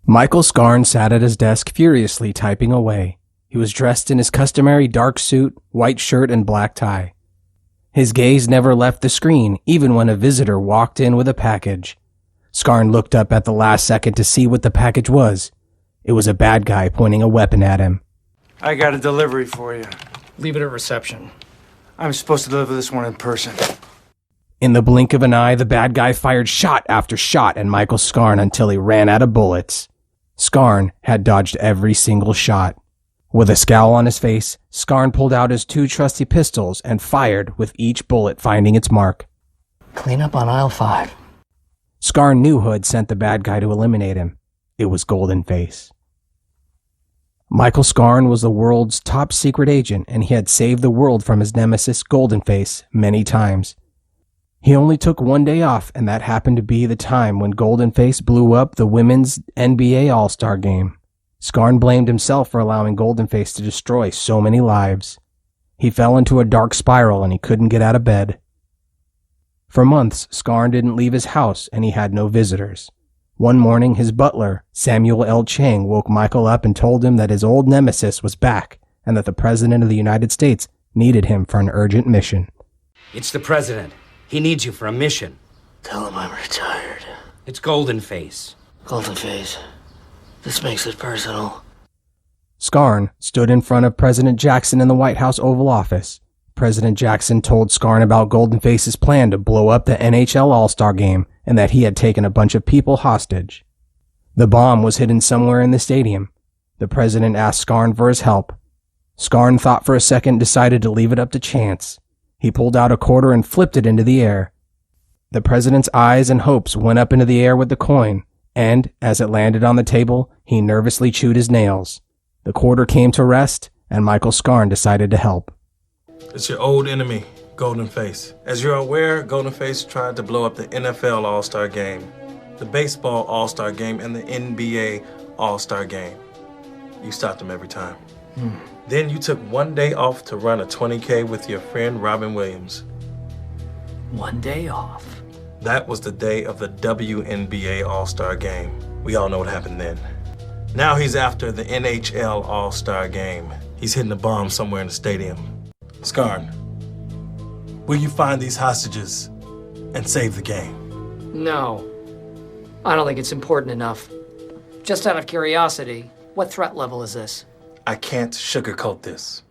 Michael Scarn sat at his desk furiously typing away. He was dressed in his customary dark suit, white shirt, and black tie. His gaze never left the screen, even when a visitor walked in with a package. Scarn looked up at the last second to see what the package was. It was a bad guy pointing a weapon at him. I got a delivery for you. Leave it at reception. I'm supposed to deliver this one in person. In the blink of an eye, the bad guy fired shot after shot at Michael Scarn until he ran out of bullets. Scarn had dodged every single shot. With a scowl on his face, Scarn pulled out his two trusty pistols and fired, with each bullet finding its mark. Clean up on aisle 5. Scarn knew who had sent the bad guy to eliminate him. It was Golden Face. Michael Scarn was the world's top secret agent, and he had saved the world from his nemesis, Golden Face, many times. He only took one day off, and that happened to be the time when Golden Face blew up the women's NBA All-Star game. Scarn blamed himself for allowing Golden Face to destroy so many lives. He fell into a dark spiral and he couldn't get out of bed. For months, Scarn didn't leave his house and he had no visitors. One morning, his butler, Samuel L. Chang, woke Michael up and told him that his old nemesis was back and that the President of the United States needed him for an urgent mission. It's the President. He needs you for a mission. Tell him I'm retired. It's Golden Face. Golden Face. This makes it personal. Scarn stood in front of President Jackson in the White House Oval Office. President Jackson told Scarn about Golden Face's plan to blow up the NHL All-Star Game and that he had taken a bunch of people hostage. The bomb was hidden somewhere in the stadium. The president asked Scarn for his help. Scarn thought for a second and decided to leave it up to chance. He pulled out a quarter and flipped it into the air. The president's eyes and hopes went up into the air with the coin, and, as it landed on the table, he nervously chewed his nails. The quarter came to rest, and Michael Scarn decided to help. It's your old enemy, Golden Face. As you're aware, Golden Face tried to blow up the NFL All-Star Game, the Baseball All-Star Game, and the NBA All-Star Game. You stopped him every time. Then you took one day off to run a 20K with your friend Robin Williams. 1 day off. That was the day of the WNBA All-Star Game. We all know what happened then. Now he's after the NHL All-Star Game. He's hidden a bomb somewhere in the stadium. Scarn, will you find these hostages and save the game? No. I don't think it's important enough. Just out of curiosity, what threat level is this? I can't sugarcoat this.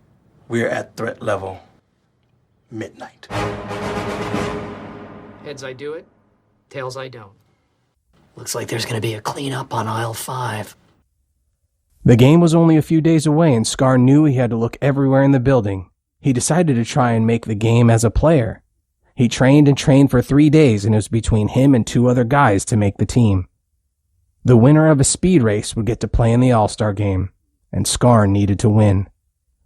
We're at threat level midnight. Heads I do it, tails I don't. Looks like there's gonna be a cleanup on aisle 5. The game was only a few days away, and Scarn knew he had to look everywhere in the building. He decided to try and make the game as a player. He trained and trained for 3 days, and it was between him and 2 other guys to make the team. The winner of a speed race would get to play in the All-Star Game, and Scarn needed to win.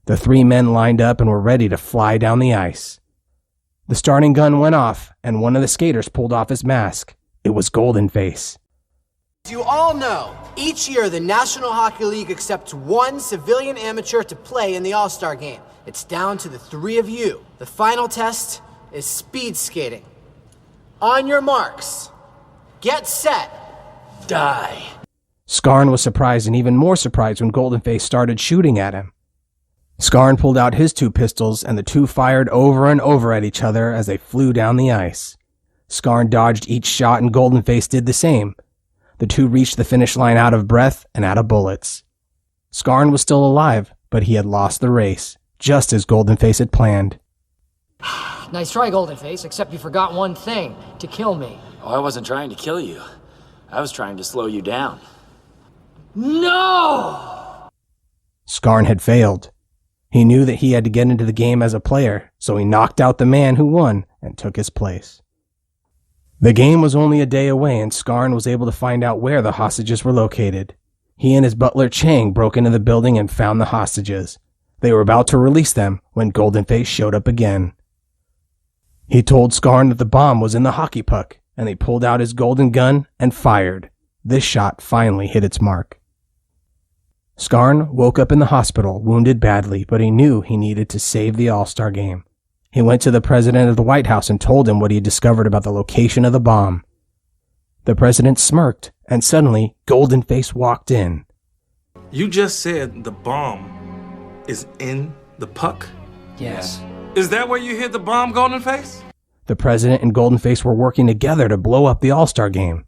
The 3 men lined up and were ready to fly down the ice. The starting gun went off, and one of the skaters pulled off his mask. It was Golden Face. As you all know, each year the National Hockey League accepts 1 civilian amateur to play in the All-Star Game. It's down to the 3 of you. The final test is speed skating. On your marks, get set, die. Scarn was surprised and even more surprised when Golden Face started shooting at him. Scarn pulled out his 2 pistols, and the 2 fired over and over at each other as they flew down the ice. Scarn dodged each shot, and Golden Face did the same. The 2 reached the finish line out of breath and out of bullets. Scarn was still alive, but he had lost the race, just as Golden Face had planned. Nice try, Golden Face, except you forgot one thing, to kill me. Oh, I wasn't trying to kill you. I was trying to slow you down. No! Scarn had failed. He knew that he had to get into the game as a player, so he knocked out the man who won and took his place. The game was only a day away, and Scarn was able to find out where the hostages were located. He and his butler Chang broke into the building and found the hostages. They were about to release them when Golden Face showed up again. He told Scarn that the bomb was in the hockey puck, and he pulled out his golden gun and fired. This shot finally hit its mark. Scarn woke up in the hospital, wounded badly, but he knew he needed to save the All-Star Game. He went to the president of the White House and told him what he had discovered about the location of the bomb. The president smirked, and suddenly, Goldenface walked in. You just said the bomb is in the puck? Yes. Is that where you hid the bomb, Goldenface? The president and Goldenface were working together to blow up the All-Star game.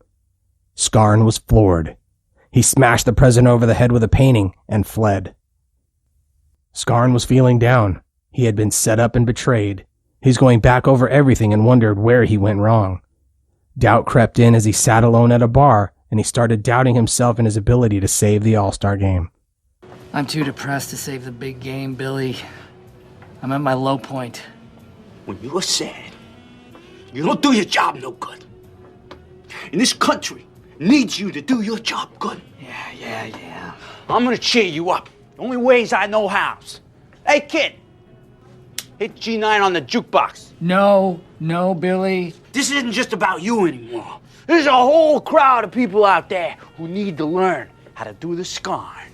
Scarn was floored. He smashed the president over the head with a painting and fled. Scarn was feeling down. He had been set up and betrayed. He's going back over everything and wondered where he went wrong. Doubt crept in as he sat alone at a bar, and he started doubting himself and his ability to save the All-Star game. I'm too depressed to save the big game, Billy. I'm at my low point. When you're sad, you don't do your job no good. And this country needs you to do your job good. Yeah. I'm gonna cheer you up. The only ways I know how. Hey, kid. Hit G9 on the jukebox. No, Billy. This isn't just about you anymore. There's a whole crowd of people out there who need to learn how to do the scarn.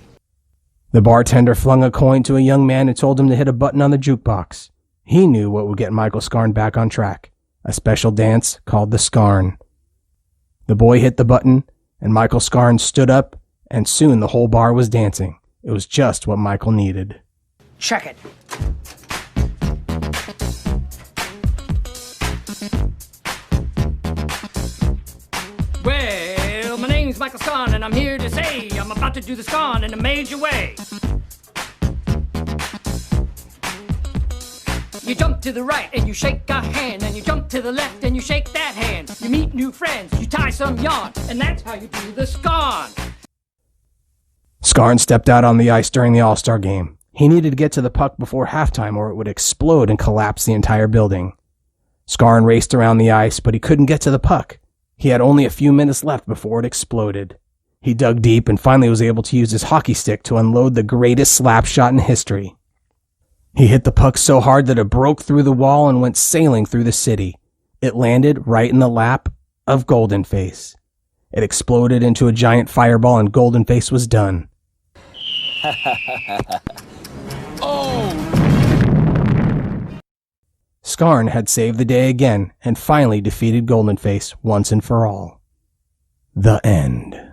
The bartender flung a coin to a young man and told him to hit a button on the jukebox. He knew what would get Michael Scarn back on track, a special dance called the Scarn. The boy hit the button, and Michael Scarn stood up, and soon the whole bar was dancing. It was just what Michael needed. Check it. Well, my name's Michael Scarn, and I'm here to say I'm about to do the Scarn in a major way. You jump to the right and you shake a hand, and you jump to the left and you shake that hand. You meet new friends, you tie some yarn, and that's how you do the Scarn. Scarn stepped out on the ice during the All-Star game. He needed to get to the puck before halftime or it would explode and collapse the entire building. Scarn raced around the ice, but he couldn't get to the puck. He had only a few minutes left before it exploded. He dug deep and finally was able to use his hockey stick to unload the greatest slap shot in history. He hit the puck so hard that it broke through the wall and went sailing through the city. It landed right in the lap of Goldenface. It exploded into a giant fireball and Goldenface was done. Scarn had saved the day again and finally defeated Goldenface once and for all. The end.